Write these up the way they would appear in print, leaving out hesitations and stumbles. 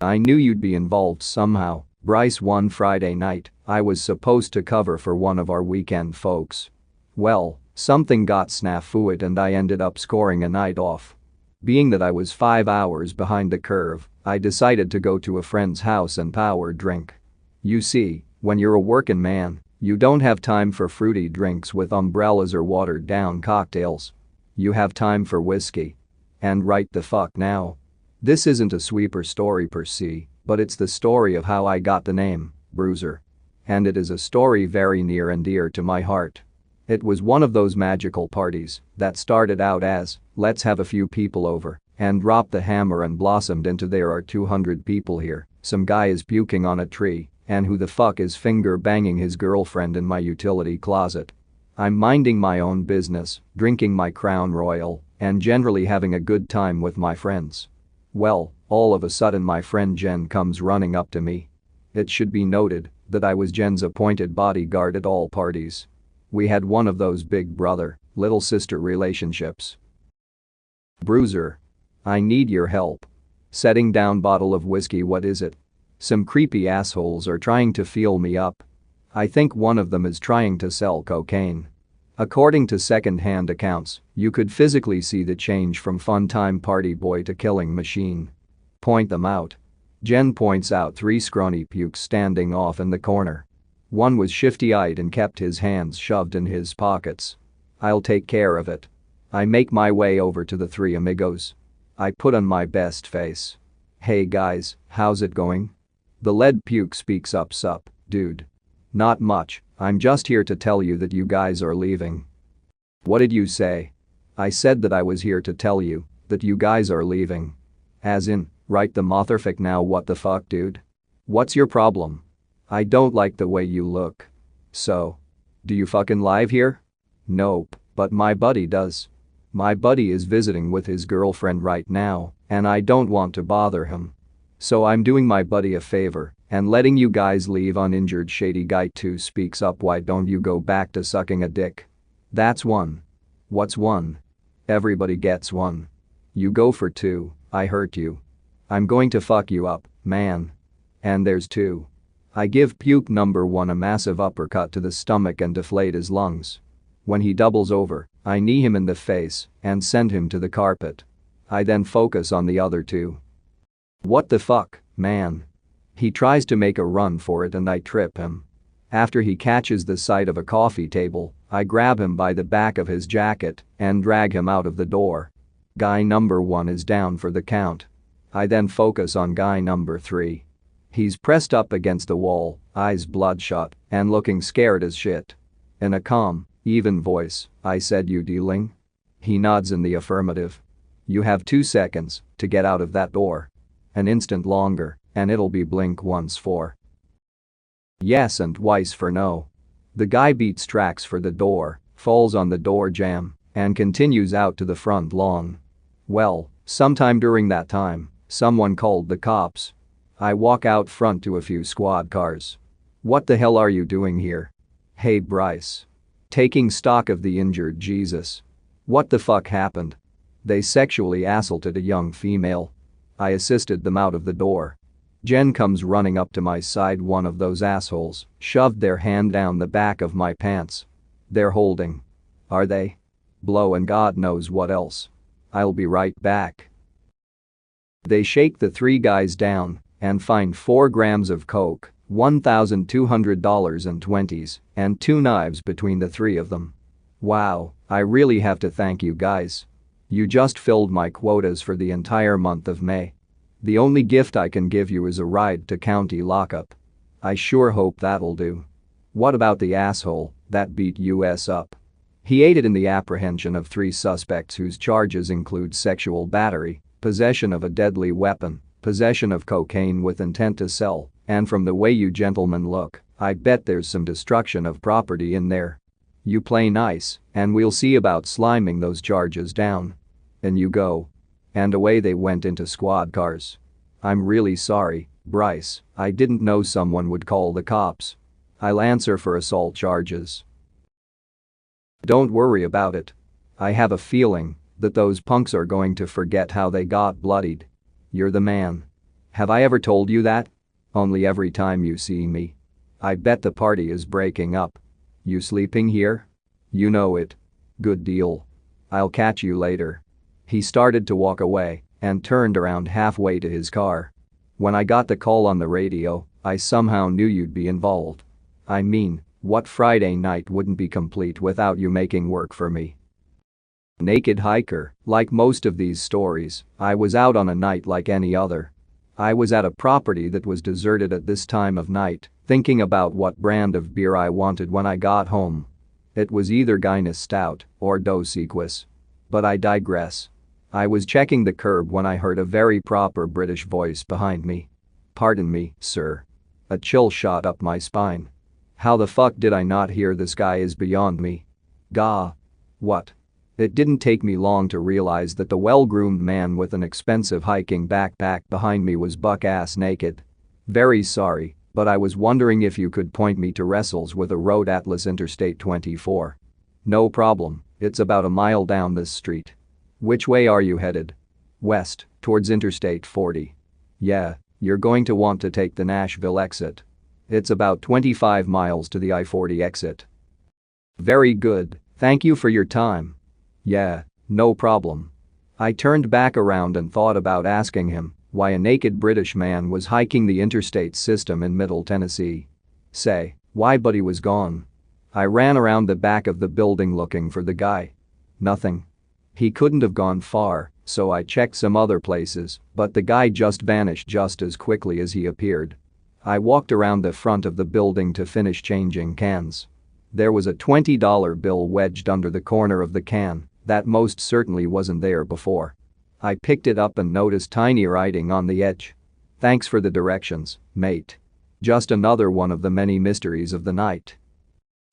I knew you'd be involved somehow, Bryce. One Friday night, I was supposed to cover for one of our weekend folks. Well, something got snafu'd and I ended up scoring a night off. Being that I was 5 hours behind the curve, I decided to go to a friend's house and power drink. You see, when you're a workin' man, you don't have time for fruity drinks with umbrellas or watered-down cocktails. You have time for whiskey. And right the fuck now. This isn't a sweeper story per se, but it's the story of how I got the name, Bruiser. And it is a story very near and dear to my heart. It was one of those magical parties that started out as, let's have a few people over, and dropped the hammer and blossomed into there are 200 people here, some guy is puking on a tree, and who the fuck is finger banging his girlfriend in my utility closet. I'm minding my own business, drinking my Crown Royal, and generally having a good time with my friends. Well, all of a sudden my friend Jen comes running up to me. It should be noted that I was Jen's appointed bodyguard at all parties. We had one of those big brother, little sister relationships. Bruiser. I need your help. Setting down bottle of whiskey. What is it? Some creepy assholes are trying to feel me up. I think one of them is trying to sell cocaine. According to second-hand accounts, you could physically see the change from fun-time party boy to killing machine. Point them out. Jen points out 3 scrawny pukes standing off in the corner. One was shifty-eyed and kept his hands shoved in his pockets. I'll take care of it. I make my way over to the 3 amigos. I put on my best face. Hey guys, how's it going? The lead puke speaks up. Sup, dude. Not much, I'm just here to tell you that you guys are leaving. What did you say? I said that I was here to tell you that you guys are leaving. As in, right the motherfuck now. What the fuck, dude? What's your problem? I don't like the way you look. So? Do you fucking live here? Nope, but my buddy does. My buddy is visiting with his girlfriend right now, and I don't want to bother him. So I'm doing my buddy a favor and letting you guys leave uninjured. Shady guy 2 speaks up. Why don't you go back to sucking a dick? That's 1. What's 1? Everybody gets 1. You go for 2, I hurt you. I'm going to fuck you up, man. And there's 2. I give puke number 1 a massive uppercut to the stomach and deflate his lungs. When he doubles over, I knee him in the face and send him to the carpet. I then focus on the other 2. What the fuck, man? He tries to make a run for it and I trip him. After he catches the side of a coffee table, I grab him by the back of his jacket and drag him out of the door. Guy number 1 is down for the count. I then focus on guy number 3. He's pressed up against the wall, eyes bloodshot, and looking scared as shit. In a calm, even voice, I said, "You dealing?" He nods in the affirmative. You have 2 seconds to get out of that door. An instant longer, and it'll be blink once for yes and twice for no. The guy beats tracks for the door, falls on the door jamb, and continues out to the front lawn. Well, sometime during that time, someone called the cops. I walk out front to a few squad cars. What the hell are you doing here? Hey Bryce. Taking stock of the injured. Jesus. What the fuck happened? They sexually assaulted a young female. I assisted them out of the door. Jen comes running up to my side. One of those assholes shoved their hand down the back of my pants. They're holding. Are they? Blow and God knows what else. I'll be right back. They shake the 3 guys down and find 4 grams of coke, $1,200 in 20s, and 2 knives between the 3 of them. Wow, I really have to thank you guys. You just filled my quotas for the entire month of May. The only gift I can give you is a ride to county lockup. I sure hope that'll do. What about the asshole that beat us up? He aided in the apprehension of 3 suspects whose charges include sexual battery, possession of a deadly weapon, possession of cocaine with intent to sell, and from the way you gentlemen look, I bet there's some destruction of property in there. You play nice, and we'll see about sliming those charges down. In you go. And away they went into squad cars. I'm really sorry, Bryce, I didn't know someone would call the cops. I'll answer for assault charges. Don't worry about it. I have a feeling that those punks are going to forget how they got bloodied. You're the man. Have I ever told you that? Only every time you see me. I bet the party is breaking up. You sleeping here? You know it. Good deal. I'll catch you later." He started to walk away and turned around halfway to his car. "When I got the call on the radio, I somehow knew you'd be involved. I mean, what Friday night wouldn't be complete without you making work for me?" Naked hiker, like most of these stories, I was out on a night like any other. I was at a property that was deserted at this time of night, thinking about what brand of beer I wanted when I got home. It was either Guinness Stout or Dos Equis. But I digress. I was checking the curb when I heard a very proper British voice behind me. "Pardon me, sir." A chill shot up my spine. How the fuck did I not hear this guy is beyond me. Gah. What? It didn't take me long to realize that the well-groomed man with an expensive hiking backpack behind me was buck-ass naked. "Very sorry, but I was wondering if you could point me to wrestles with a road atlas Interstate 24. "No problem, it's about a mile down this street." "Which way are you headed?" "West, towards Interstate 40. "Yeah, you're going to want to take the Nashville exit. It's about 25 miles to the I-40 exit." "Very good, thank you for your time." "Yeah, no problem." I turned back around and thought about asking him why a naked British man was hiking the interstate system in Middle Tennessee. Say, why, but he was gone. I ran around the back of the building looking for the guy. Nothing. He couldn't have gone far, so I checked some other places, but the guy just vanished just as quickly as he appeared. I walked around the front of the building to finish changing cans. There was a $20 bill wedged under the corner of the can that most certainly wasn't there before. I picked it up and noticed tiny writing on the edge. "Thanks for the directions, mate." Just another one of the many mysteries of the night.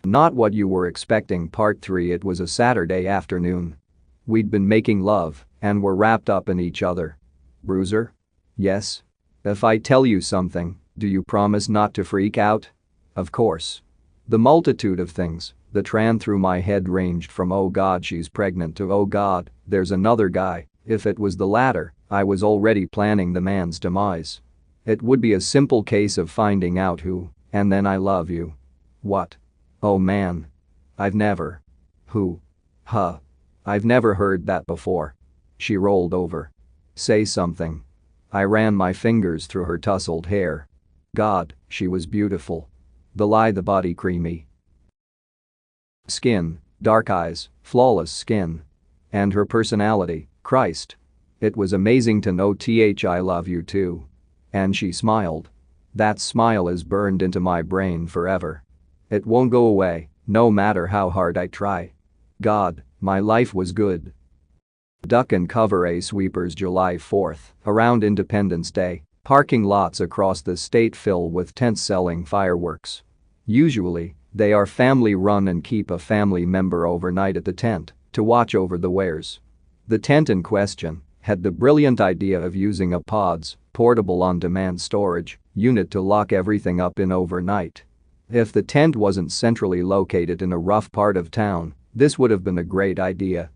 Not what you were expecting. Part 3. It was a Saturday afternoon. We'd been making love and were wrapped up in each other. "Bruiser?" "Yes." "If I tell you something, do you promise not to freak out?" "Of course." The multitude of things that ran through my head ranged from "oh god, she's pregnant" to "oh god, there's another guy." If it was the latter, I was already planning the man's demise. It would be a simple case of finding out who, and then "I love you." What? Oh man. I've never. Who? Huh. I've never heard that before. She rolled over. "Say something." I ran my fingers through her tousled hair. God, she was beautiful. The lie, the body creamy. Skin, dark eyes, flawless skin. And her personality, Christ. It was amazing to know "I love you too." And she smiled. That smile is burned into my brain forever. It won't go away, no matter how hard I try. God, my life was good. Duck and cover A sweepers July 4th, around Independence Day, parking lots across the state fill with tents selling fireworks. Usually, they are family run and keep a family member overnight at the tent to watch over the wares. The tent in question had the brilliant idea of using a PODS, portable on-demand storage, unit to lock everything up in overnight. If the tent wasn't centrally located in a rough part of town, this would have been a great idea.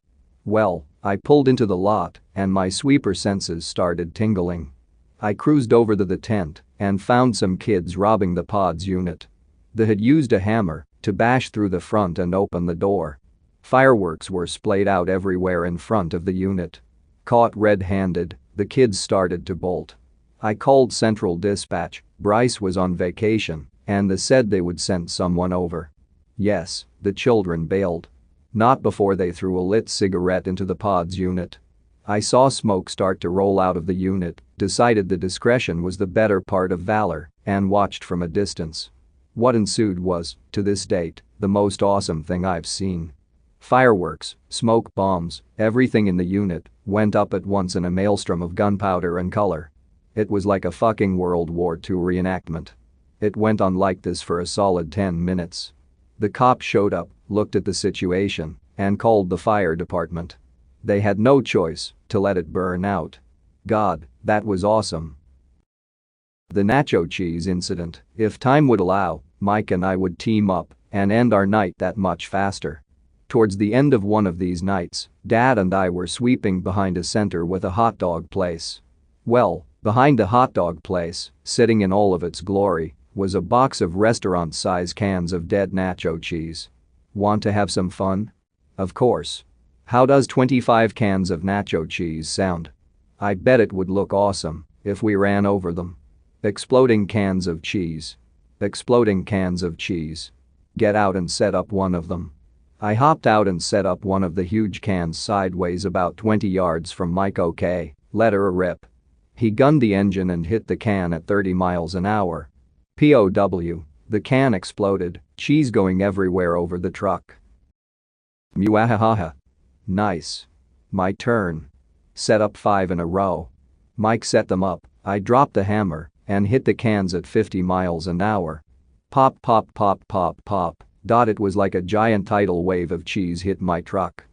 Well, I pulled into the lot and my sweeper senses started tingling. I cruised over to the tent and found some kids robbing the PODS unit. They had used a hammer to bash through the front and open the door. Fireworks were splayed out everywhere in front of the unit. Caught red-handed, the kids started to bolt. I called Central Dispatch. Bryce was on vacation, and they said they would send someone over. Yes, the children bailed. Not before they threw a lit cigarette into the PODS unit. I saw smoke start to roll out of the unit, decided the discretion was the better part of valor, and watched from a distance. What ensued was, to this date, the most awesome thing I've seen. Fireworks, smoke bombs, everything in the unit went up at once in a maelstrom of gunpowder and color. It was like a fucking World War II reenactment. It went on like this for a solid 10 minutes. The cops showed up, looked at the situation, and called the fire department. They had no choice to let it burn out. God, that was awesome. The nacho cheese incident. If time would allow, Mike and I would team up and end our night that much faster. Towards the end of one of these nights, Dad and I were sweeping behind a center with a hot dog place. Well, Behind the hot dog place, sitting in all of its glory, was a box of restaurant-size cans of dead nacho cheese. Want to have some fun? Of course. How does 25 cans of nacho cheese sound? I bet it would look awesome if we ran over them. Exploding cans of cheese. Exploding cans of cheese. Get out and set up one of them. I hopped out and set up one of the huge cans sideways about 20 yards from Mike. Okay, let her rip. He gunned the engine and hit the can at 30 miles an hour. POW, the can exploded, cheese going everywhere over the truck. Muahaha. Nice. My turn. Set up 5 in a row. Mike set them up, I dropped the hammer and hit the cans at 50 miles an hour. Pop pop pop pop pop. It was like a giant tidal wave of cheese hit my truck.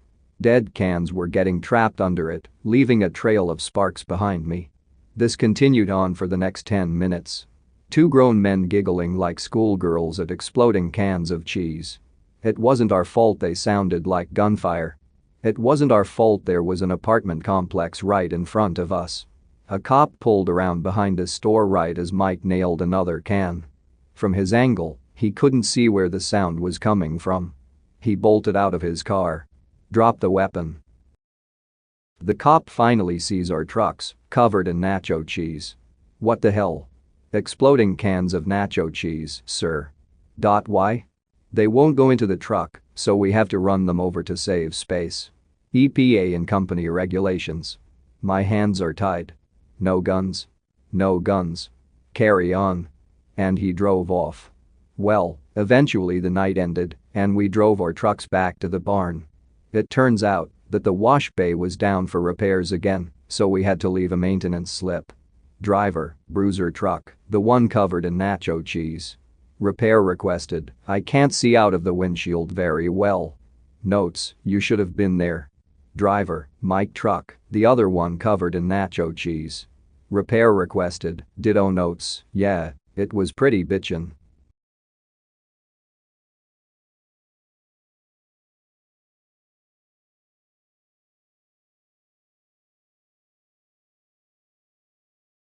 Dead cans were getting trapped under it, leaving a trail of sparks behind me. This continued on for the next 10 minutes. 2 grown men giggling like schoolgirls at exploding cans of cheese. It wasn't our fault they sounded like gunfire. It wasn't our fault there was an apartment complex right in front of us. A cop pulled around behind a store right as Mike nailed another can. From his angle, he couldn't see where the sound was coming from. He bolted out of his car. Dropped the weapon. The cop finally sees our trucks, covered in nacho cheese. What the hell? Exploding cans of nacho cheese, sir. Why? They won't go into the truck, so we have to run them over to save space. EPA and company regulations. My hands are tied. No guns. No guns. Carry on. And he drove off. Well, eventually the night ended and we drove our trucks back to the barn. It turns out that the wash bay was down for repairs again, so we had to leave a maintenance slip. Driver, Bruiser truck, the one covered in nacho cheese. Repair requested, I can't see out of the windshield very well. Notes, you should have been there. Driver, Mike truck, the other one covered in nacho cheese. Repair requested, ditto notes, yeah, it was pretty bitchin'.